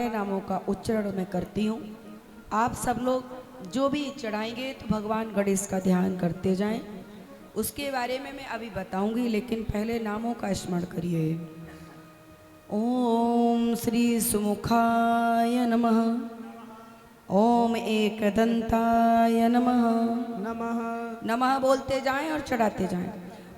नामों का उच्चारण मैं करती हूँ। आप सब लोग जो भी चढ़ाएंगे तो भगवान गणेश का ध्यान करते जाएं। उसके बारे में मैं अभी बताऊंगी, लेकिन पहले नामों का स्मरण करिए। ओम श्री सुमुखाय नमः। ओम एकदंताय नमः। नमः नमः बोलते जाएं और चढ़ाते जाएं।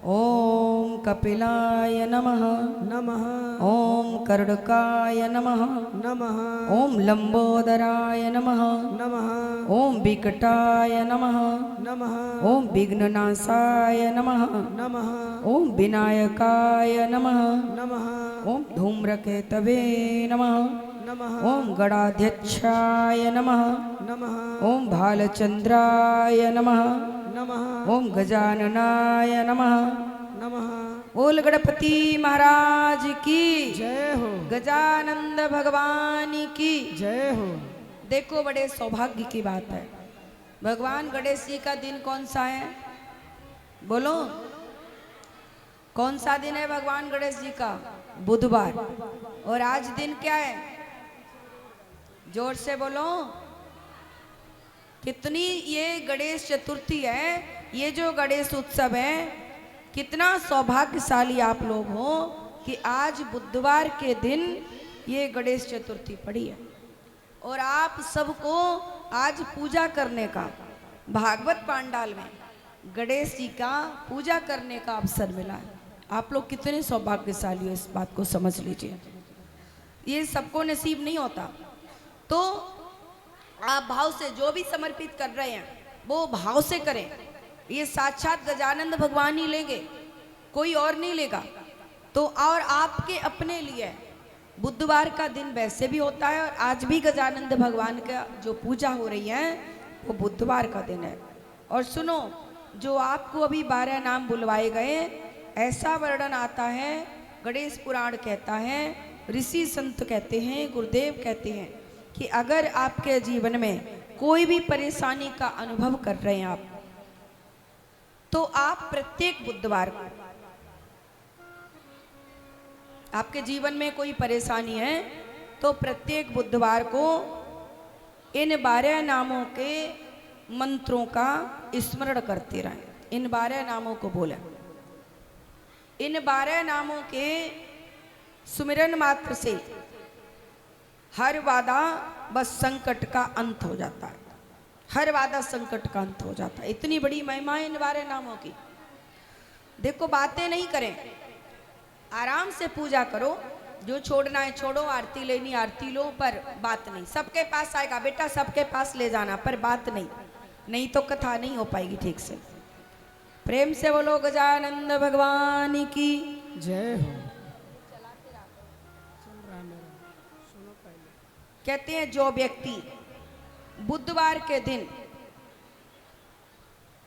ओम कपिलाय नमः। नमः ओम कर्णकाय नमः। नमः ओम लंबोदराय नमः। नमः ओम विकटाय नमः। नमः ओम विघ्ननाशाय नमः। नमः ओम विनायकाय नमः। नमः ओम धूम्रकेतवे नमः। नमः ओम गणाध्यक्षाय नमः। नमः ओम भालचंद्राय नमः। नमः ओम गजाननाय नमः। नमः। बोल गणपति महाराज की जय हो, गजानंद भगवान की जय हो। देखो, बड़े सौभाग्य की बात है। भगवान गणेश जी का दिन कौन सा है? बोलो, कौन सा दिन है भगवान गणेश जी का? बुधवार। और आज दिन क्या है? जोर से बोलो। कितनी ये गणेश चतुर्थी है, ये जो गणेश उत्सव है, कितना सौभाग्यशाली आप लोग हो कि आज बुधवार के दिन ये गणेश चतुर्थी पड़ी है और आप सबको आज पूजा करने का, भागवत पांडाल में गणेश जी का पूजा करने का अवसर मिला है। आप लोग कितने सौभाग्यशाली हो, इस बात को समझ लीजिए। ये सबको नसीब नहीं होता। तो आप भाव से जो भी समर्पित कर रहे हैं वो भाव से करें। ये साक्षात गजानंद भगवान ही लेंगे, कोई और नहीं लेगा। तो और आपके अपने लिए बुधवार का दिन वैसे भी होता है और आज भी गजानंद भगवान का जो पूजा हो रही है वो बुधवार का दिन है। और सुनो, जो आपको अभी 12 नाम बुलवाए गए, ऐसा वर्णन आता है, गणेश पुराण कहता है, ऋषि संत कहते हैं, गुरुदेव कहते हैं कि अगर आपके जीवन में कोई भी परेशानी का अनुभव कर रहे हैं आप, तो आप प्रत्येक बुधवार को, आपके जीवन में कोई परेशानी है तो प्रत्येक बुधवार को इन 12 नामों के मंत्रों का स्मरण करते रहें। इन 12 नामों को बोलें। इन 12 नामों के सुमिरन मात्र से हर बाधा बस संकट का अंत हो जाता है। हर बाधा संकट का अंत हो जाता है। इतनी बड़ी महिमा है इन 12 नामों की। देखो, बातें नहीं करें, आराम से पूजा करो। जो छोड़ना है छोड़ो, आरती लेनी आरती लो, पर बात नहीं। सबके पास आएगा बेटा, सबके पास ले जाना, पर बात नहीं, नहीं तो कथा नहीं हो पाएगी ठीक से। प्रेम से बोलो गजानंद भगवान की जय हो। कहते हैं जो व्यक्ति बुधवार के दिन,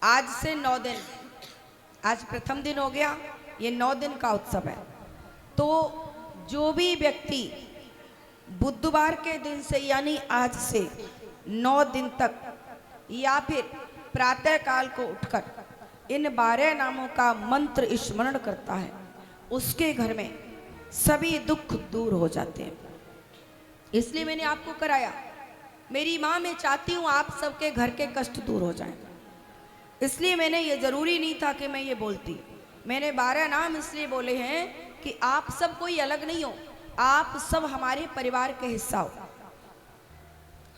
आज से 9 दिन, आज प्रथम दिन हो गया, ये 9 दिन का उत्सव है। तो जो भी व्यक्ति बुधवार के दिन से यानी आज से 9 दिन तक या फिर प्रातः काल को उठकर इन 12 नामों का मंत्र स्मरण करता है, उसके घर में सभी दुख दूर हो जाते हैं। इसलिए मैंने आपको कराया। मेरी माँ, मैं चाहती हूँ आप सबके घर के कष्ट दूर हो जाएं। इसलिए मैंने, ये जरूरी नहीं था कि मैं ये बोलती। मैंने 12 नाम इसलिए बोले हैं कि आप सब कोई अलग नहीं हो, आप सब हमारे परिवार के हिस्सा हो।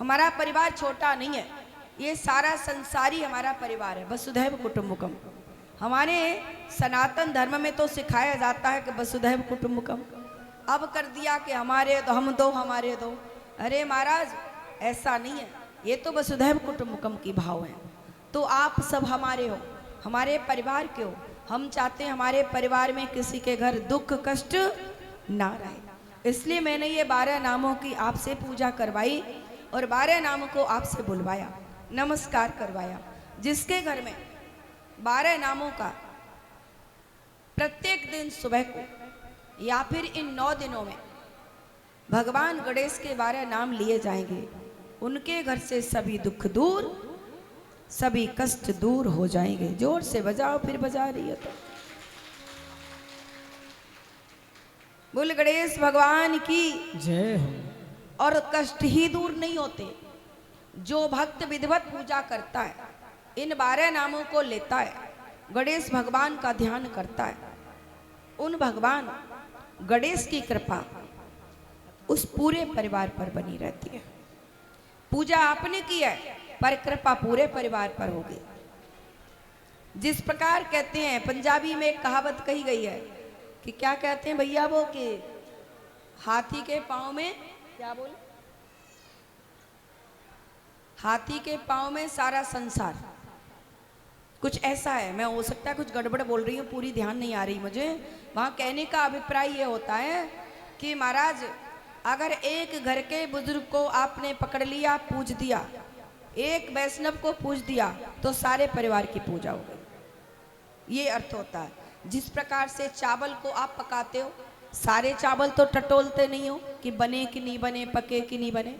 हमारा परिवार छोटा नहीं है, ये सारा संसारी हमारा परिवार है। वसुधैव कुटुंबकम। हमारे सनातन धर्म में तो सिखाया जाता है कि वसुधैव कुटुंबकम। अब कर दिया कि हमारे दो, हम दो, हमारे दो। अरे महाराज, ऐसा नहीं है। ये तो वसुधैव कुटुंबकम की भाव है। तो आप सब हमारे हो, हमारे परिवार के हो। हम चाहते हैं हमारे परिवार में किसी के घर दुख कष्ट ना रहे। इसलिए मैंने ये 12 नामों की आपसे पूजा करवाई और 12 नामों को आपसे बुलवाया, नमस्कार करवाया। जिसके घर में 12 नामों का प्रत्येक दिन सुबह को या फिर इन 9 दिनों में भगवान गणेश के 12 नाम लिए जाएंगे, उनके घर से सभी दुख दूर, सभी कष्ट दूर हो जाएंगे। जोर से बजाओ, फिर बजा रही है तो बोल गणेश भगवान की जय हो। और कष्ट ही दूर नहीं होते। जो भक्त विधिवत पूजा करता है, इन 12 नामों को लेता है, गणेश भगवान का ध्यान करता है, उन भगवान गणेश की कृपा उस पूरे परिवार पर बनी रहती है। पूजा आपने की है, पर कृपा पूरे परिवार पर होगी। जिस प्रकार कहते हैं, पंजाबी में एक कहावत कही गई है कि क्या कहते हैं भैया वो, कि हाथी के पांव में, क्या बोले, हाथी के पांव में सारा संसार, कुछ ऐसा है। मैं हो सकता है कुछ गड़बड़ बोल रही हूँ, पूरी ध्यान नहीं आ रही मुझे। वहां कहने का अभिप्राय ये होता है कि महाराज, अगर एक घर के बुजुर्ग को आपने पकड़ लिया, पूज दिया, एक वैष्णव को पूज दिया, तो सारे परिवार की पूजा हो गई। ये अर्थ होता है। जिस प्रकार से चावल को आप पकाते हो, सारे चावल तो टटोलते नहीं हो कि बने कि नहीं बने, पके कि नहीं बने,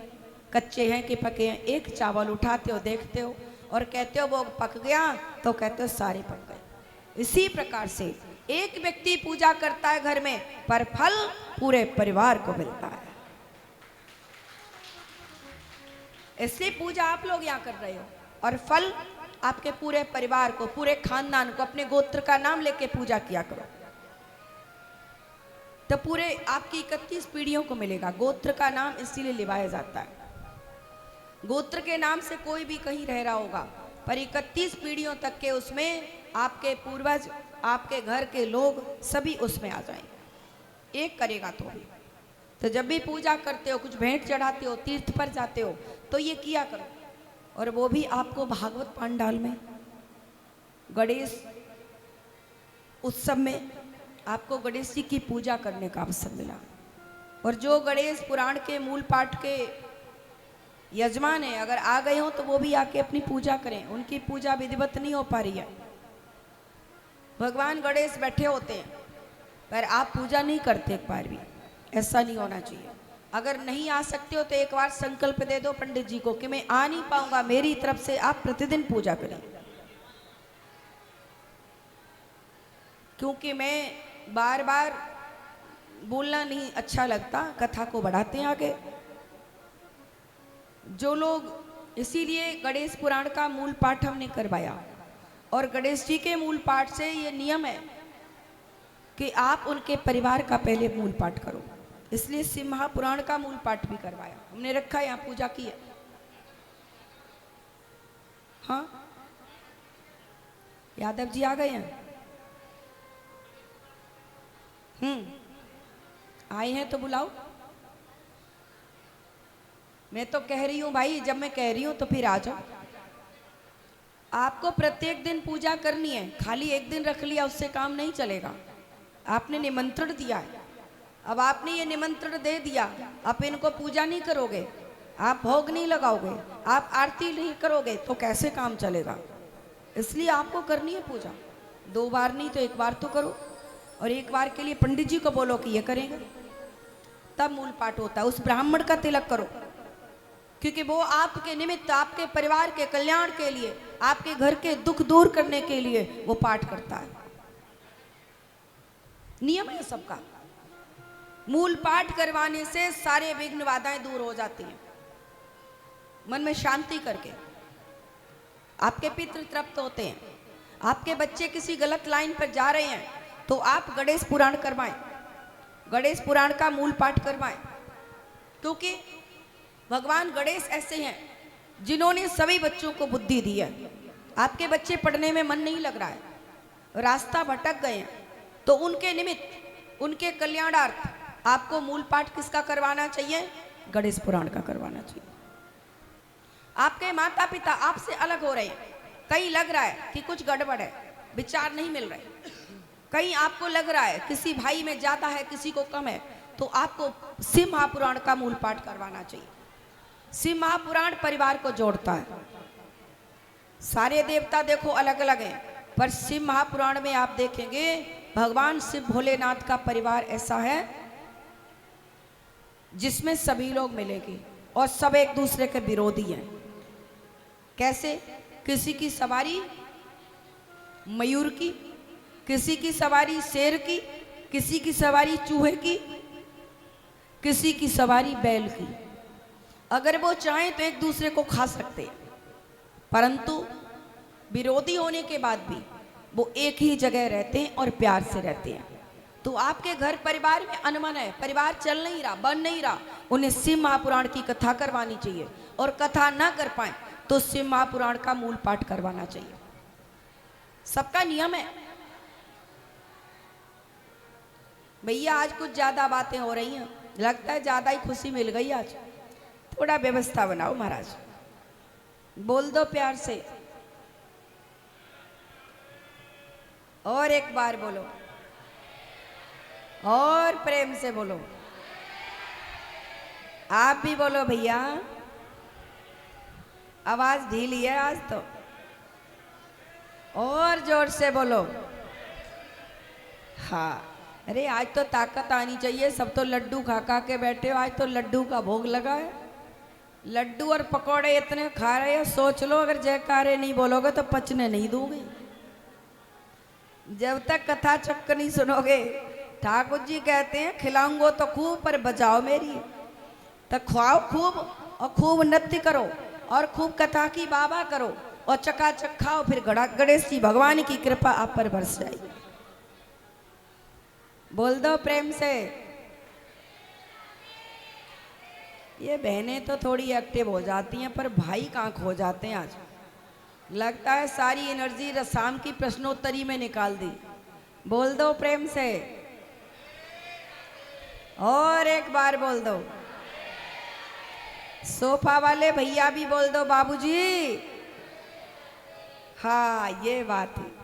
कच्चे हैं कि पके हैं। एक चावल उठाते हो, देखते हो और कहते हो वो पक गया, तो कहते हो सारे पक गए। इसी प्रकार से एक व्यक्ति पूजा करता है घर में, पर फल पूरे परिवार को मिलता है। इसलिए पूजा आप लोग यहाँ कर रहे हो, और फल आपके पूरे परिवार को, पूरे खानदान को, अपने गोत्र का नाम लेके पूजा किया करो, तो पूरे आपकी 31 पीढ़ियों को मिलेगा। गोत्र का नाम इसीलिए लिवाया जाता है। गोत्र के नाम से कोई भी कहीं रह रहा होगा, पर 31 पीढ़ियों तक के उसमें आपके पूर्वज, आपके घर के लोग सभी उसमें आ जाएंगे। एक करेगा तो जब भी पूजा करते हो, कुछ भेंट चढ़ाते हो, तीर्थ पर जाते हो, तो ये किया करो। और वो भी आपको भागवत पांडाल में, गणेश उत्सव में आपको गणेश जी की पूजा करने का अवसर मिला। और जो गणेश पुराण के मूल पाठ के यजमान है, अगर आ गए हो तो वो भी आके अपनी पूजा करें। उनकी पूजा विधिवत नहीं हो पा रही है। भगवान गणेश बैठे होते हैं, पर आप पूजा नहीं करते एक बार भी। ऐसा नहीं होना चाहिए। अगर नहीं आ सकते हो तो एक बार संकल्प दे दो पंडित जी को कि मैं आ नहीं पाऊंगा, मेरी तरफ से आप प्रतिदिन पूजा करें। क्योंकि मैं बार बार बोलना नहीं अच्छा लगता, कथा को बढ़ाते हैं आगे। जो लोग, इसीलिए गणेश पुराण का मूल पाठ हमने करवाया, और गणेश जी के मूल पाठ से ये नियम है कि आप उनके परिवार का पहले मूल पाठ करो। इसलिए शिव महापुराण का मूल पाठ भी करवाया हमने, रखा यहाँ पूजा की है। हाँ, यादव जी आ गए हैं। आए हैं तो बुलाओ। मैं तो कह रही हूं भाई, जब मैं कह रही हूं तो फिर आ जाओ। आपको प्रत्येक दिन पूजा करनी है, खाली एक दिन रख लिया उससे काम नहीं चलेगा। आपने निमंत्रण दिया है, अब आपने ये निमंत्रण दे दिया, आप इनको पूजा नहीं करोगे, आप भोग नहीं लगाओगे, आप आरती नहीं करोगे, तो कैसे काम चलेगा। इसलिए आपको करनी है पूजा। 2 बार नहीं तो 1 बार तो करो, और 1 बार के लिए पंडित जी को बोलो कि ये करेंगे, तब मूल पाठ होता है। उस ब्राह्मण का तिलक करो, क्योंकि वो आपके निमित्त, आपके परिवार के कल्याण के लिए, आपके घर के दुख दूर करने के लिए वो पाठ करता है। नियम है सबका। मूल पाठ करवाने से सारे विघ्न बाधाएं दूर हो जाती हैं। मन में शांति करके आपके पितृ तृप्त होते हैं। आपके बच्चे किसी गलत लाइन पर जा रहे हैं तो आप गणेश पुराण करवाएं, गणेश पुराण का मूल पाठ करवाएं, क्योंकि भगवान गणेश ऐसे हैं जिन्होंने सभी बच्चों को बुद्धि दी है। आपके बच्चे पढ़ने में मन नहीं लग रहा है, रास्ता भटक गए हैं, तो उनके निमित्त, उनके कल्याणार्थ आपको मूल पाठ किसका करवाना चाहिए? गणेश पुराण का करवाना चाहिए। आपके माता पिता आपसे अलग हो रहे हैं, कहीं लग रहा है कि कुछ गड़बड़ है, विचार नहीं मिल रहे, कहीं आपको लग रहा है किसी भाई में ज्यादा है, किसी को कम है, तो आपको शिव महापुराण का मूल पाठ करवाना चाहिए। शिव महापुराण परिवार को जोड़ता है। सारे देवता देखो अलग अलग हैं, पर शिव महापुराण में आप देखेंगे भगवान शिव भोलेनाथ का परिवार ऐसा है जिसमें सभी लोग मिलेंगे और सब एक दूसरे के विरोधी हैं। कैसे? किसी की सवारी मयूर की, किसी की सवारी शेर की, किसी की सवारी चूहे की, किसी की सवारी बैल की, अगर वो चाहें तो एक दूसरे को खा सकते हैं, परंतु विरोधी होने के बाद भी वो एक ही जगह रहते हैं और प्यार से रहते हैं। तो आपके घर परिवार में अनमन है, परिवार चल नहीं रहा, बन नहीं रहा, उन्हें शिव महापुराण की कथा करवानी चाहिए, और कथा ना कर पाए तो शिव महापुराण का मूल पाठ करवाना चाहिए। सबका नियम है। भैया आज कुछ ज्यादा बातें हो रही हैं, लगता है ज्यादा ही खुशी मिल गई आज। थोड़ा व्यवस्था बनाओ महाराज, बोल दो प्यार से, और एक बार बोलो, और प्रेम से बोलो। आप भी बोलो भैया, आवाज ढीली है आज तो, और जोर से बोलो। हाँ, अरे आज तो ताकत आनी चाहिए। सब तो लड्डू खा खा के बैठे हो, आज तो लड्डू का भोग लगा है। लड्डू और पकौड़े इतने खा रहे हो, सोच लो अगर जयकारे नहीं बोलोगे तो पचने नहीं दोगे। जब तक कथा चक्कर नहीं सुनोगे, ठाकुर जी कहते हैं खिलाऊंगो तो खूब पर बजाओ मेरी, तो खुआओ खूब और खूब नृत्य करो और खूब कथा की बाबा करो और चकाचक खाओ, फिर गणेश जी भगवान की कृपा आप पर बरस जाएगी। बोल दो प्रेम से। ये बहनें तो थोड़ी एक्टिव हो जाती हैं, पर भाई कहाँ खो जाते हैं आज। लगता है सारी एनर्जी शाम की प्रश्नोत्तरी में निकाल दी। बोल दो प्रेम से, और एक बार बोल दो। सोफा वाले भैया भी बोल दो बाबूजी। हाँ, ये बात है।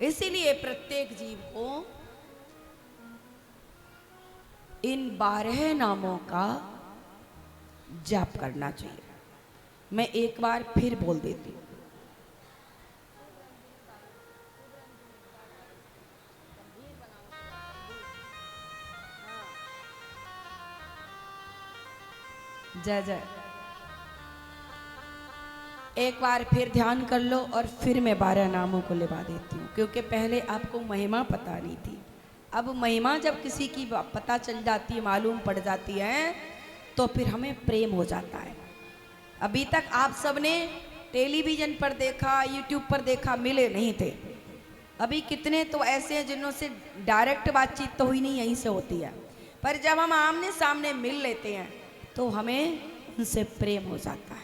इसीलिए प्रत्येक जीव को इन 12 नामों का जाप करना चाहिए। मैं एक बार फिर बोल देती हूँ। जय जय। एक बार फिर ध्यान कर लो और फिर मैं 12 नामों को लिवा देती हूँ, क्योंकि पहले आपको महिमा पता नहीं थी। अब महिमा जब किसी की पता चल जाती है, मालूम पड़ जाती है, तो फिर हमें प्रेम हो जाता है। अभी तक आप सबने टेलीविजन पर देखा, यूट्यूब पर देखा, मिले नहीं थे। अभी कितने तो ऐसे हैं जिनों से डायरेक्ट बातचीत तो हुई नहीं, यहीं से होती है, पर जब हम आमने सामने मिल लेते हैं तो हमें उनसे प्रेम हो जाता है।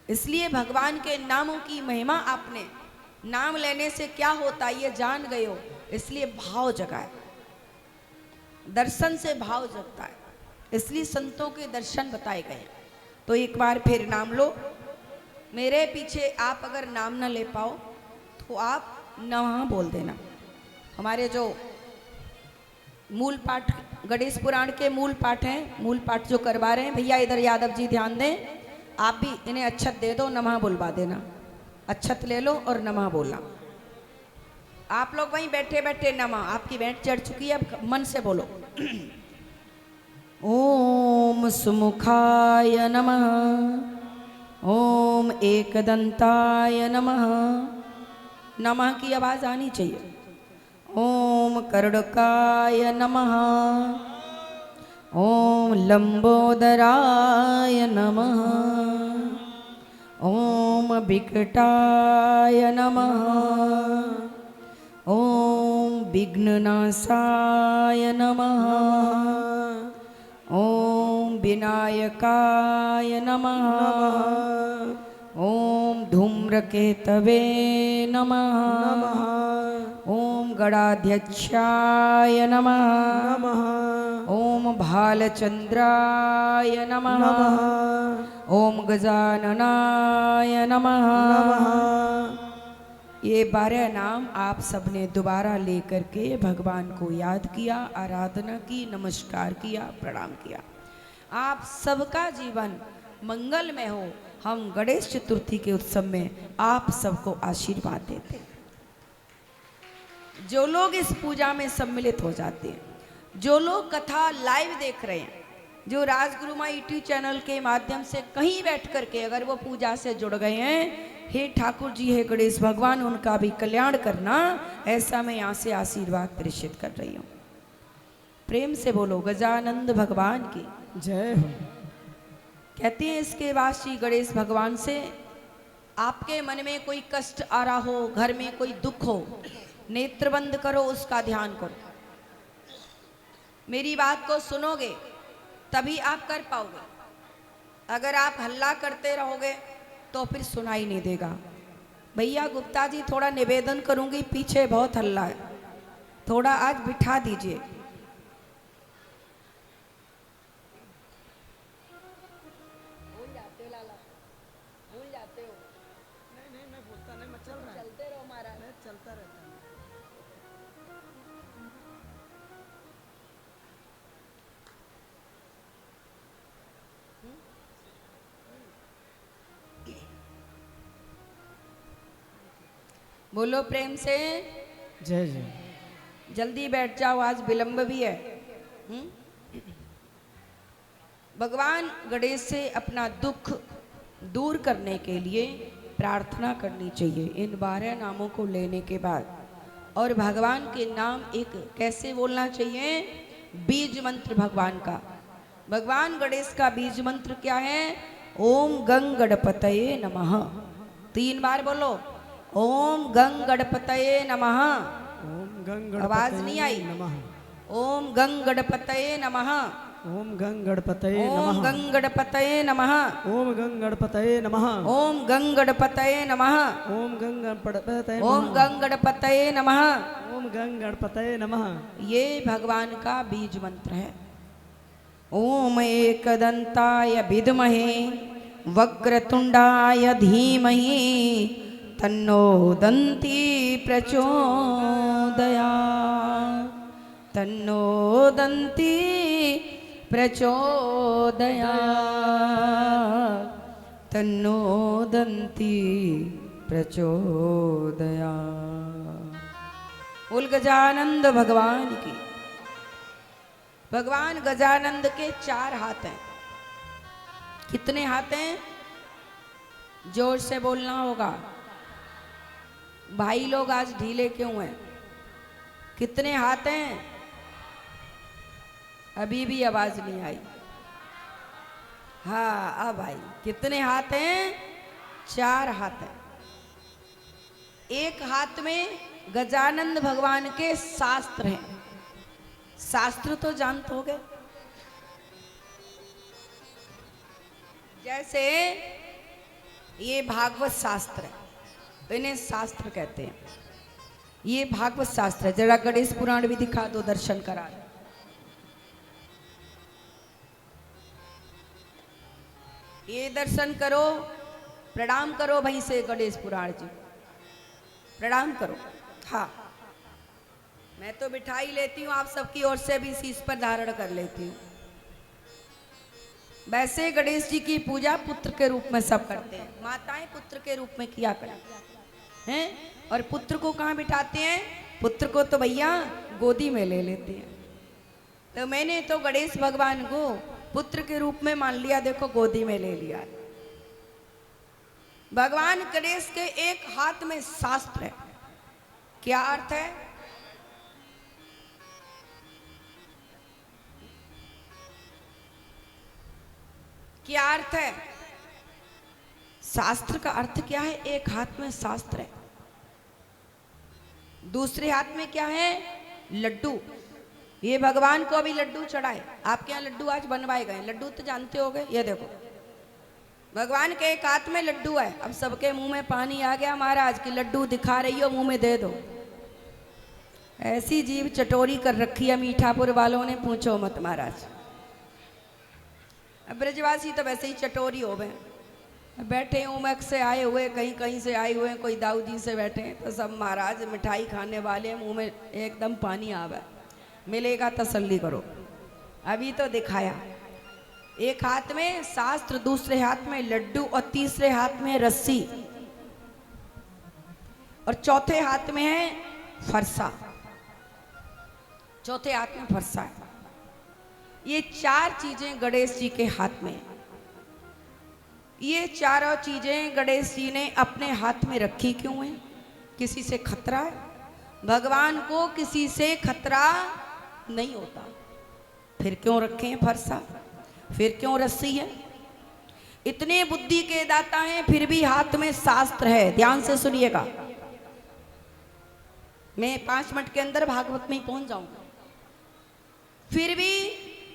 इसलिए भगवान के नामों की महिमा, आपने नाम लेने से क्या होता है ये जान गए हो, इसलिए भाव जगाए। दर्शन से भाव जगता है, इसलिए संतों के दर्शन बताए गए। तो एक बार फिर नाम लो मेरे पीछे। आप अगर नाम ना ले पाओ तो आप नमः बोल देना। हमारे जो मूल पाठ गणेश पुराण के मूल पाठ हैं, मूल पाठ जो करवा रहे हैं भैया, इधर यादव जी ध्यान दें। आप भी इन्हें अक्षत दे दो, नमः बुलवा देना। अक्षत ले लो और नमः बोलना। आप लोग वहीं बैठे बैठे नमः, आपकी भेंट चढ़ चुकी है, अब मन से बोलो। ओम सुमुखाय नमः, ओम एकदंताय नमः। नमः की आवाज आनी चाहिए। ओम कर्णकाय नमः, ओम लंबोदराय नमः, ओम विकटाय नमः, ओम विघ्ननाशाय नमः, ओम विनायकाय नमः, ओम धूम्रकेतवे नमः, ओम गणाध्यक्षाय नमः, ओम भालचंद्राय नमः, ओम गजाननाय नमः। ये 12 नाम आप सबने दोबारा लेकर के भगवान को याद किया, आराधना की, नमस्कार किया, प्रणाम किया। आप सबका जीवन मंगलमय हो। हम गणेश चतुर्थी के उत्सव में आप सबको आशीर्वाद देते हैं। जो लोग इस पूजा में सम्मिलित हो जाते हैं, जो लोग कथा लाइव देख रहे हैं, जो राजगुरु मां यूट्यूब चैनल के माध्यम से कहीं बैठ करके अगर वो पूजा से जुड़ गए हैं, हे ठाकुर जी, हे गणेश भगवान, उनका भी कल्याण करना, ऐसा मैं यहाँ से आशीर्वाद प्रेषित कर रही हूँ। प्रेम से बोलो गजानंद भगवान की जय हो। कहते हैं इसके बाद श्री गणेश भगवान से आपके मन में कोई कष्ट आ रहा हो, घर में कोई दुख हो, नेत्र बंद करो, उसका ध्यान करो। मेरी बात को सुनोगे तभी आप कर पाओगे। अगर आप हल्ला करते रहोगे तो फिर सुनाई नहीं देगा। भैया गुप्ता जी थोड़ा निवेदन करूंगी, पीछे बहुत हल्ला है, थोड़ा आज बिठा दीजिए। नहीं मैं बोलता नहीं, मैं चल रहा है। चलते रहो महाराज, मैं चलता रहता हूँ। बोलो प्रेम से जय जय। जल्दी बैठ जाओ, आज विलंब भी है। भगवान गणेश से अपना दुख दूर करने के लिए प्रार्थना करनी चाहिए इन 12 नामों को लेने के बाद। और भगवान के नाम एक कैसे बोलना चाहिए? बीज मंत्र भगवान का। भगवान गणेश का बीज मंत्र क्या है? ओम गंग गणपतये नमः। 3 बार बोलो, ओम गंग गणपतये नमः। ओम गंग आवाज नहीं आई। नमः। ओम गंग गणपतये नमः। ओम गंग गणपतये ओम नमः। गंग गणपतये नमः। ओम गंग गणपतये नमः। ओम गंग गणपतये नमः। ओम गंग गणपतये ओम नमः। गंग गणपतये नमः। ओम गंग गणपतये नमः। ये भगवान का बीज मंत्र है। ओम एकदंताय विद्महे वक्रतुंडाय धीमहि तन्नो दन्ती प्रचोदयात्। तन्नो दन्ती प्रचोदयात्। तन्नो दन्ती प्रचोदयात्। बोल गजानंद भगवान की। भगवान गजानंद के 4 हाथ हैं। कितने हाथ हैं? जोर से बोलना होगा। भाई लोग आज ढीले क्यों हैं? कितने हाथ हैं? अभी भी आवाज नहीं आई। हाँ अब आई। कितने हाथ हैं? 4 हाथ हैं। एक हाथ में गजानंद भगवान के शास्त्र हैं। शास्त्र तो जानते होगे, जैसे ये भागवत शास्त्र है, इन्हें शास्त्र कहते हैं। ये भागवत शास्त्र है। जरा गणेश पुराण भी दिखा दो, दर्शन करा दो। ये दर्शन करो, प्रणाम करो भाई से गणेश पुराण जी, प्रणाम करो। हाँ मैं तो मिठाई लेती हूँ, आप सबकी ओर से भी शीश पर धारण कर लेती हूँ। वैसे गणेश जी की पूजा पुत्र के रूप में सब करते हैं। माताएं पुत्र के रूप में किया करती हैं। और पुत्र को कहाँ बिठाते हैं? पुत्र को तो भैया गोदी में ले लेते हैं। तो मैंने तो गणेश भगवान को पुत्र के रूप में मान लिया। देखो गोदी में ले लिया। भगवान गणेश के एक हाथ में शास्त्र है। क्या अर्थ है? क्या अर्थ है? शास्त्र का अर्थ क्या है? एक हाथ में शास्त्र है, दूसरे हाथ में क्या है? लड्डू। ये भगवान को अभी लड्डू चढ़ाए। आपके यहाँ लड्डू आज बनवाए गए। लड्डू तो जानते होगे। ये देखो भगवान के एक हाथ में लड्डू है। अब सबके मुंह में पानी आ गया महाराज कि लड्डू दिखा रही हो, मुंह में दे दो। ऐसी जीभ चटोरी कर रखी है मीठापुर वालों ने, पूछो मत महाराज। अब ब्रजवासी तो वैसे ही चटोरी हो गए। बैठे उमक से आए हुए, कहीं कहीं से आए हुए, कोई दाऊदी से बैठे हैं, तो सब महाराज मिठाई खाने वाले हैं, मुंह में एकदम पानी आवा। मिलेगा तसल्ली करो। अभी तो दिखाया। एक हाथ में शास्त्र, दूसरे हाथ में लड्डू और तीसरे हाथ में रस्सी और चौथे हाथ में है फरसा। चौथे हाथ में फरसा है। ये 4 चीजें गणेश जी के हाथ में। ये चारों चीजें गणेश जी ने अपने हाथ में रखी क्यों है? किसी से खतरा है? भगवान को किसी से खतरा नहीं होता। फिर क्यों रखे हैं फरसा, फिर क्यों रस्सी है। इतने बुद्धि के दाता हैं फिर भी हाथ में शास्त्र है। ध्यान से सुनिएगा, मैं 5 मिनट के अंदर भागवत में ही पहुंच जाऊंगा। फिर भी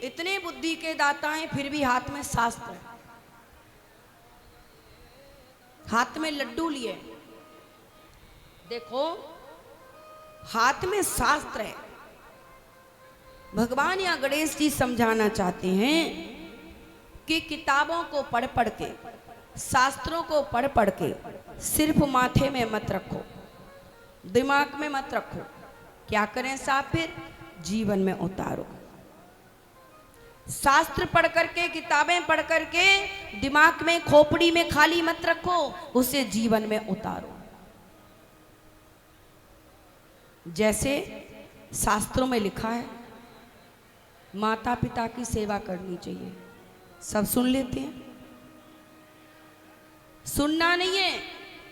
इतने बुद्धि के दाता हैं फिर भी हाथ में शास्त्र है। हाथ में लड्डू लिए, देखो हाथ में शास्त्र है। भगवान या गणेश जी समझाना चाहते हैं कि किताबों को पढ़ पढ़ के, शास्त्रों को पढ़ पढ़ के सिर्फ माथे में मत रखो, दिमाग में मत रखो। क्या करें साहब, फिर जीवन में उतारो। शास्त्र पढ़ करके, किताबें पढ़ करके दिमाग में, खोपड़ी में खाली मत रखो, उसे जीवन में उतारो। जैसे शास्त्रों में लिखा है माता पिता की सेवा करनी चाहिए, सब सुन लेते हैं। सुनना नहीं है,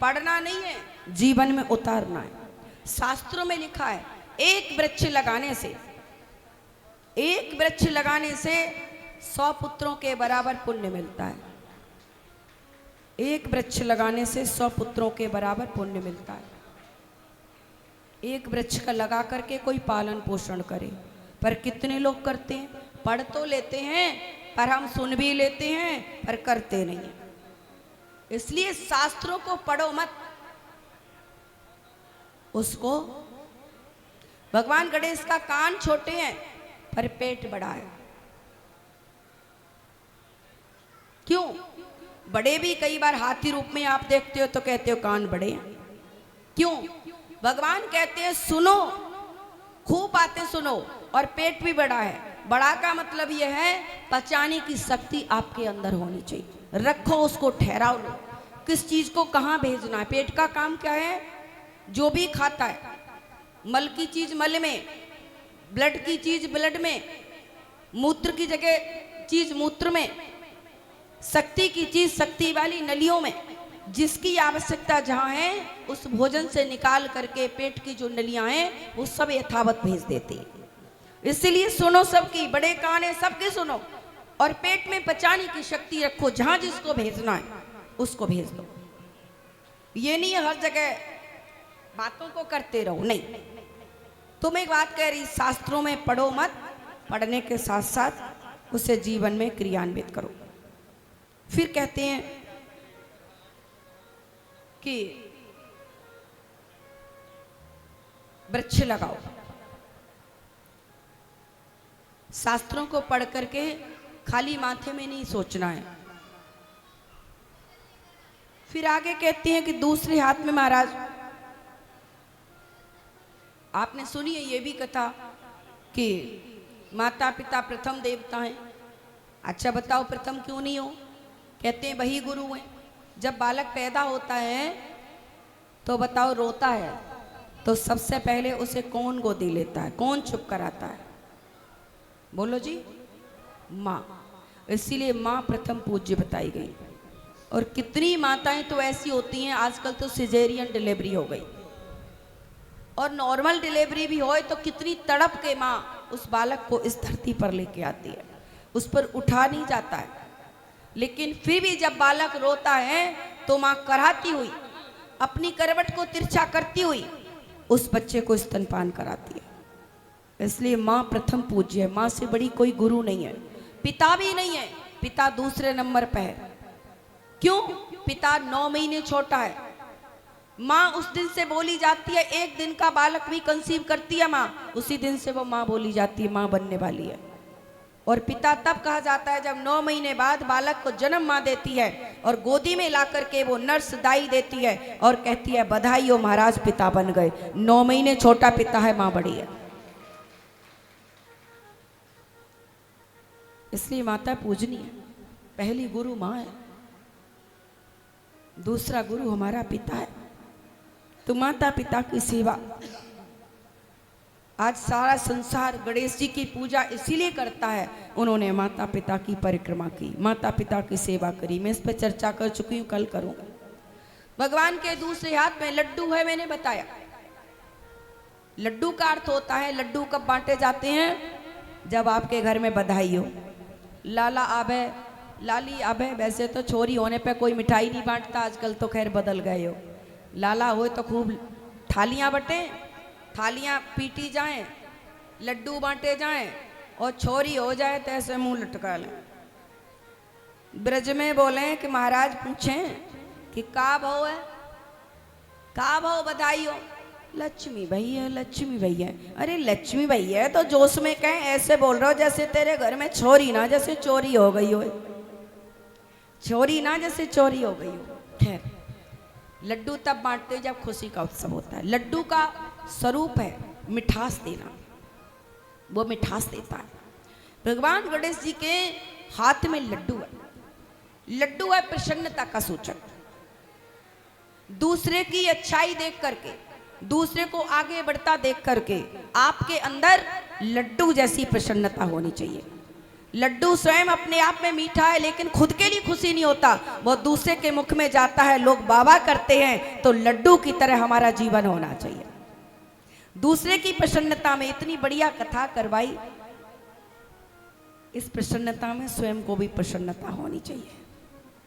पढ़ना नहीं है, जीवन में उतारना है। शास्त्रों में लिखा है एक वृक्ष लगाने से, एक वृक्ष लगाने से 100 पुत्रों के बराबर पुण्य मिलता है। एक वृक्ष लगाने से 100 पुत्रों के बराबर पुण्य मिलता है। एक वृक्ष का लगा करके कोई पालन पोषण करे, पर कितने लोग करते हैं? पढ़ तो लेते हैं, पर हम सुन भी लेते हैं, पर करते नहीं हैं। इसलिए शास्त्रों को पढ़ो मत, उसको। भगवान गणेश का कान छोटे हैं पर पेट बड़ा है। क्यों? बड़े भी कई बार हाथी रूप में आप देखते हो तो कहते हो कान बड़े हैं। क्यों? भगवान कहते हैं सुनो, खूब बातें सुनो, और पेट भी बड़ा है। बड़ा का मतलब यह है पचाने की शक्ति आपके अंदर होनी चाहिए। रखो उसको, ठहराओ लो, किस चीज को कहाँ भेजना है। पेट का काम क्या है? जो भी खाता है, मल की चीज मल में, ब्लड की चीज ब्लड में, मूत्र की जगह चीज मूत्र में, शक्ति की चीज शक्ति वाली नलियों में। जिसकी आवश्यकता जहां है उस भोजन से निकाल करके पेट की जो नलियां हैं वो सब यथावत भेज देती हैं। इसलिए सुनो, सबकी बड़े कान है, सबके सुनो, और पेट में पचाने की शक्ति रखो। जहां जिसको भेजना है उसको भेज दो। ये नहीं है हर जगह बातों को करते रहो, नहीं। तुम एक बात कह रही, शास्त्रों में पढ़ो मत, पढ़ने के साथ साथ उसे जीवन में क्रियान्वित करो। फिर कहते हैं कि वृक्ष लगाओ। शास्त्रों को पढ़ करके खाली माथे में नहीं सोचना है। फिर आगे कहते हैं कि दूसरे हाथ में, महाराज आपने सुनी है ये भी कथा कि माता पिता प्रथम देवता हैं। अच्छा बताओ प्रथम क्यों नहीं हो? कहते हैं वही गुरु हैं। जब बालक पैदा होता है तो बताओ रोता है तो सबसे पहले उसे कौन गोदी लेता है, कौन चुप कराता है? बोलो जी, माँ। इसीलिए माँ प्रथम पूज्य बताई गई। और कितनी माताएं तो ऐसी होती हैं, आजकल तो सिजेरियन डिलीवरी हो गई, और नॉर्मल डिलीवरी भी होए तो कितनी तड़प के माँ उस बालक को इस धरती पर लेके आती है, उस पर उठा नहीं जाता है। लेकिन फिर भी जब बालक रोता है तो माँ कराती हुई, अपनी करवट को तिरछा करती हुई उस बच्चे को स्तनपान कराती है। इसलिए माँ प्रथम पूज्य है। माँ से बड़ी कोई गुरु नहीं है, पिता भी नहीं है। पिता दूसरे नंबर पर है। क्यों? पिता 9 महीने छोटा है। माँ उस दिन से बोली जाती है, एक दिन का बालक भी कंसीव करती है माँ, उसी दिन से वो माँ बोली जाती है, माँ बनने वाली है। और पिता तब कहा जाता है जब 9 महीने बाद बालक को जन्म माँ देती है और गोदी में ला करके वो नर्स दाई देती है और कहती है बधाई हो महाराज, पिता बन गए। 9 महीने छोटा पिता है, माँ बड़ी है। इसलिए माता पूजनीय है। पहली गुरु माँ है, दूसरा गुरु हमारा पिता है। तो माता पिता की सेवा, आज सारा संसार गणेश जी की पूजा इसीलिए करता है, उन्होंने माता पिता की परिक्रमा की, माता पिता की सेवा करी। मैं इस पर चर्चा कर चुकी हूँ, कल करूँगा। भगवान के दूसरे हाथ में लड्डू है, मैंने बताया। लड्डू का अर्थ होता है, लड्डू कब बांटे जाते हैं? जब आपके घर में बधाई हो, लाला आबे लाली आबे, वैसे तो छोरी होने पे कोई मिठाई नहीं बांटता आजकल, तो खैर बदल गए हो। लाला हो तो खूब थालियां बटे, थालियां पीटी जाएं, लड्डू बांटे जाएं, और छोरी हो जाए तो ऐसे मुंह लटका लें। ब्रज में बोले कि महाराज पूछें कि का भाव है, का भाव बधाई हो। लक्ष्मी भैया, लक्ष्मी भैया। अरे लक्ष्मी भैया तो जोश में कहें, ऐसे बोल रहे हो जैसे तेरे घर में छोरी ना जैसे चोरी हो गई हो, चोरी ना जैसे चोरी हो गई हो। खैर, लड्डू तब बांटते हैं जब खुशी का उत्सव होता है। लड्डू का स्वरूप है मिठास देना, वो मिठास देता है। भगवान गणेश जी के हाथ में लड्डू है, लड्डू है प्रसन्नता का सूचक। दूसरे की अच्छाई देख करके, दूसरे को आगे बढ़ता देख करके आपके अंदर लड्डू जैसी प्रसन्नता होनी चाहिए। लड्डू स्वयं अपने आप में मीठा है, लेकिन खुद के लिए खुशी नहीं होता, वो दूसरे के मुख में जाता है, लोग बाबा करते हैं, तो लड्डू की तरह हमारा जीवन होना चाहिए। दूसरे की प्रसन्नता में इतनी बढ़िया कथा करवाई, इस प्रसन्नता में स्वयं को भी प्रसन्नता होनी चाहिए।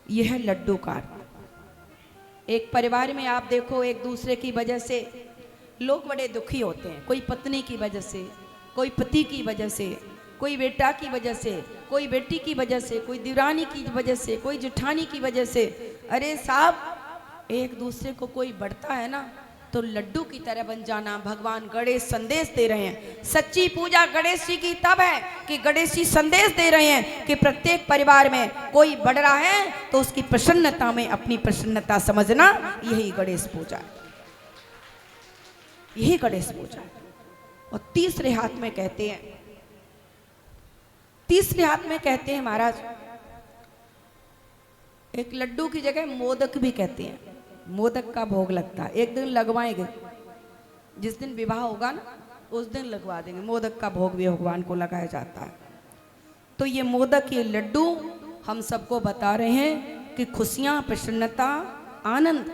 यह है लड्डू का अर्थ। एक परिवार में आप देखो, एक दूसरे की वजह से लोग बड़े दुखी होते हैं। कोई पत्नी की वजह से, कोई पति की वजह से, कोई बेटा की वजह से, कोई बेटी की वजह से, कोई दिवानी की वजह से, कोई जेठानी की वजह से। अरे साहब, एक दूसरे को कोई बढ़ता है ना, तो लड्डू की तरह बन जाना। भगवान गणेश संदेश दे रहे हैं। सच्ची पूजा गणेश जी की तब है कि गणेश जी संदेश दे रहे हैं कि प्रत्येक परिवार में कोई बढ़ रहा है तो उसकी प्रसन्नता में अपनी प्रसन्नता समझना, यही गणेश पूजा है, यही गणेश पूजा है। और तीसरे हाथ में कहते हैं, तीसरे हाथ में कहते हैं महाराज, एक लड्डू की जगह मोदक भी कहते हैं। मोदक का भोग लगता है, एक दिन लगवाएंगे, जिस दिन विवाह होगा ना उस दिन लगवा देंगे। मोदक का भोग भी भगवान को लगाया जाता है। तो ये मोदक, ये लड्डू हम सबको बता रहे हैं कि खुशियां, प्रसन्नता, आनंद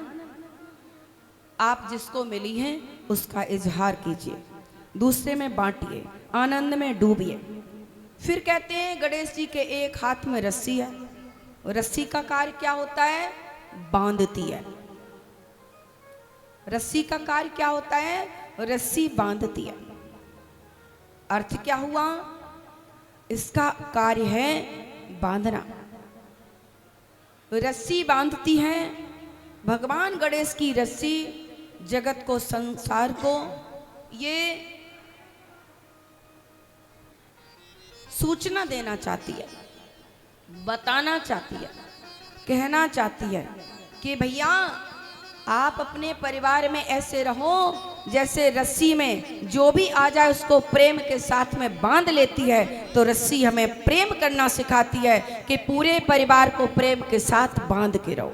आप जिसको मिली हैं उसका इजहार कीजिए, दूसरे में बांटिए, आनंद में डूबिए। फिर कहते हैं गणेश जी के एक हाथ में रस्सी है। रस्सी का कार्य क्या होता है? बांधती है। रस्सी का कार्य क्या होता है? रस्सी बांधती है। अर्थ क्या हुआ? इसका कार्य है बांधना। रस्सी बांधती है। भगवान गणेश की रस्सी जगत को, संसार को ये सूचना देना चाहती है, बताना चाहती है, कहना चाहती है कि भैया आप अपने परिवार में ऐसे रहो जैसे रस्सी में जो भी आ जाए उसको प्रेम के साथ में बांध लेती है। तो रस्सी हमें प्रेम करना सिखाती है कि पूरे परिवार को प्रेम के साथ बांध के रहो।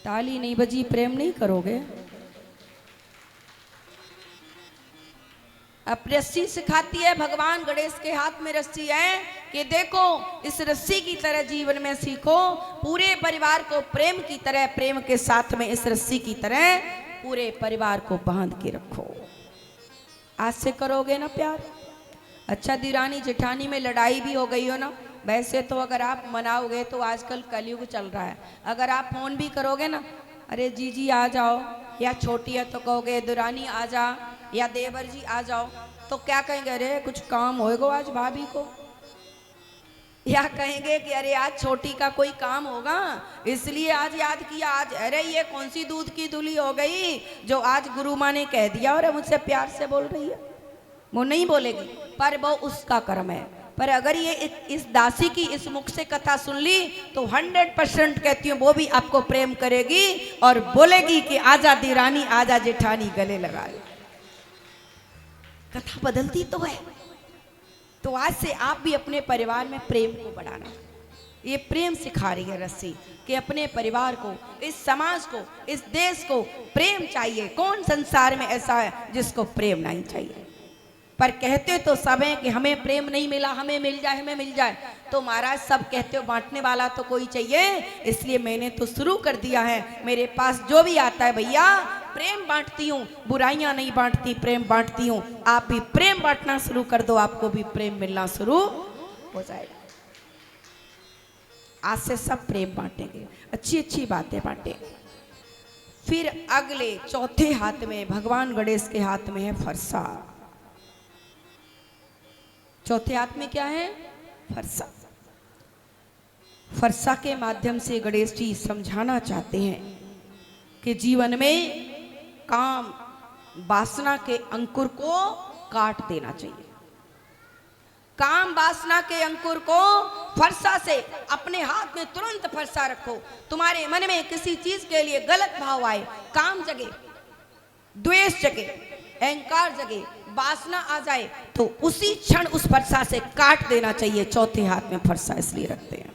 ताली नहीं बजी, प्रेम नहीं करोगे। अब रस्सी सिखाती है, भगवान गणेश के हाथ में रस्सी है कि देखो इस रस्सी की तरह जीवन में सीखो, पूरे परिवार को प्रेम की तरह, प्रेम के साथ में इस रस्सी की तरह पूरे परिवार को बांध के रखो। आज से करोगे ना प्यार? अच्छा, दिरानी जेठानी में लड़ाई भी हो गई हो ना, वैसे तो अगर आप मनाओगे तो आजकल कलयुग चल रहा है, अगर आप फोन भी करोगे ना, अरे जीजी आ जाओ, या छोटी है तो कहोगे दुरानी आ जा, या देवर जी आ जाओ, तो क्या कहेंगे? अरे कुछ काम होएगा आज भाभी को, या कहेंगे कि अरे आज छोटी का कोई काम होगा इसलिए आज याद किया। आज अरे ये कौन सी दूध की धुली हो गई जो आज गुरु माँ ने कह दिया और मुझसे प्यार से बोल रही है। वो नहीं बोलेगी, पर वो उसका कर्म है। पर अगर ये इस दासी की इस मुख से कथा सुन ली तो 100% कहती हूँ वो भी आपको प्रेम करेगी और बोलेगी कि आजा दिरानी, आजा जेठानी, गले लगा ले। कथा बदलती तो है। तो आज से आप भी अपने परिवार में प्रेम को बढ़ाना। ये प्रेम सिखा रही है रस्सी कि अपने परिवार को, इस समाज को, इस देश को प्रेम चाहिए। कौन संसार में ऐसा है जिसको प्रेम नहीं चाहिए? पर कहते तो सब हैं कि हमें प्रेम नहीं मिला, हमें मिल जाए, हमें मिल जाए। तो महाराज सब कहते हो बांटने वाला तो कोई चाहिए, इसलिए मैंने तो शुरू कर दिया है। मेरे पास जो भी आता है भैया प्रेम बांटती हूँ, बुराइयां नहीं बांटती, प्रेम बांटती हूँ। आप भी प्रेम बांटना शुरू कर दो, आपको भी प्रेम मिलना शुरू हो जाएगा। आज से सब प्रेम बांटेंगे, अच्छी अच्छी बातें बांटें। फिर अगले चौथे हाथ में, भगवान गणेश के हाथ में है फरसा। चौथे हाथ में क्या है? फरसा। फरसा के माध्यम से गणेश जी समझाना चाहते हैं कि जीवन में काम वासना के अंकुर को काट देना चाहिए। काम वासना के अंकुर को फरसा से अपने हाथ में तुरंत फरसा रखो। तुम्हारे मन में किसी चीज के लिए गलत भाव आए, काम जगे, द्वेष जगे, अहंकार जगे, वासना आ जाए, तो उसी क्षण उस फरसा से काट देना चाहिए। चौथे हाथ में फरसा इसलिए रखते हैं।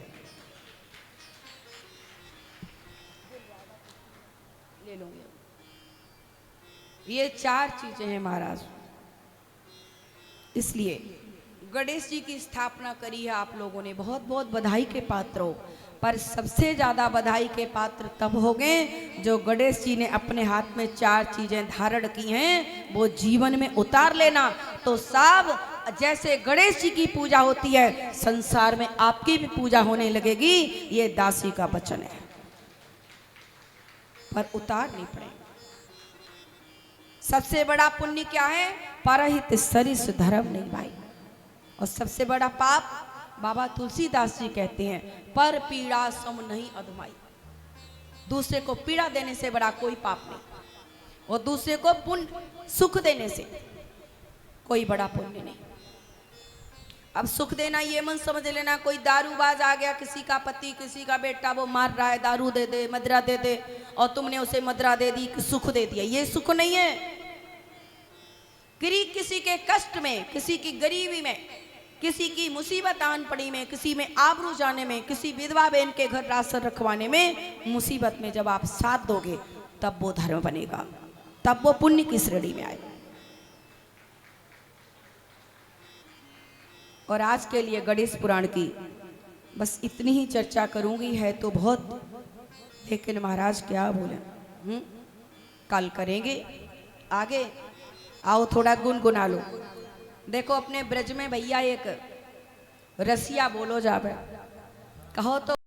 ले लूंगी। ये 4 चीजें हैं महाराज। इसलिए गणेश जी की स्थापना करी है आप लोगों ने, बहुत बहुत बधाई के पात्र हो। पर सबसे ज्यादा बधाई के पात्र तब हो गए जो गणेश जी ने अपने हाथ में 4 चीजें धारण की हैं, वो जीवन में उतार लेना। तो सब जैसे गणेश जी की पूजा होती है, संसार में आपकी भी पूजा होने लगेगी। ये दासी का वचन है, पर उतारनी पड़ेगी। सबसे बड़ा पुण्य क्या है? परहित सरिस धर्म नहीं भाई। और सबसे बड़ा पाप बाबा तुलसीदास जी कहते हैं, पर पीड़ा सम नहीं अधमाई। दूसरे को पीड़ा देने से बड़ा कोई पाप नहीं, और दूसरे को पुण्य सुख देने से कोई बड़ा पुण्य नहीं। अब सुख देना ये मन समझ लेना, कोई दारूबाज आ गया, किसी का पति, किसी का बेटा वो मार रहा है, दारू दे दे, मदरा दे दे, और तुमने उसे मदरा दे दी, सुख दे दिया, ये सुख नहीं है। किसी के कष्ट में, किसी की गरीबी में, किसी की मुसीबत आन पड़ी में, किसी में आबरू जाने में, किसी विधवा बहन के घर राशन रखवाने में, मुसीबत में जब आप साथ दोगे तब वो धर्म बनेगा, तब वो पुण्य की श्रेणी में आएगा। और आज के लिए गणेश पुराण की बस इतनी ही चर्चा करूंगी, है तो बहुत, लेकिन महाराज क्या बोले, कल करेंगे आगे। आओ थोड़ा गुनगुना लो। देखो अपने ब्रज में भैया एक रसिया बोलो जावे, कहो तो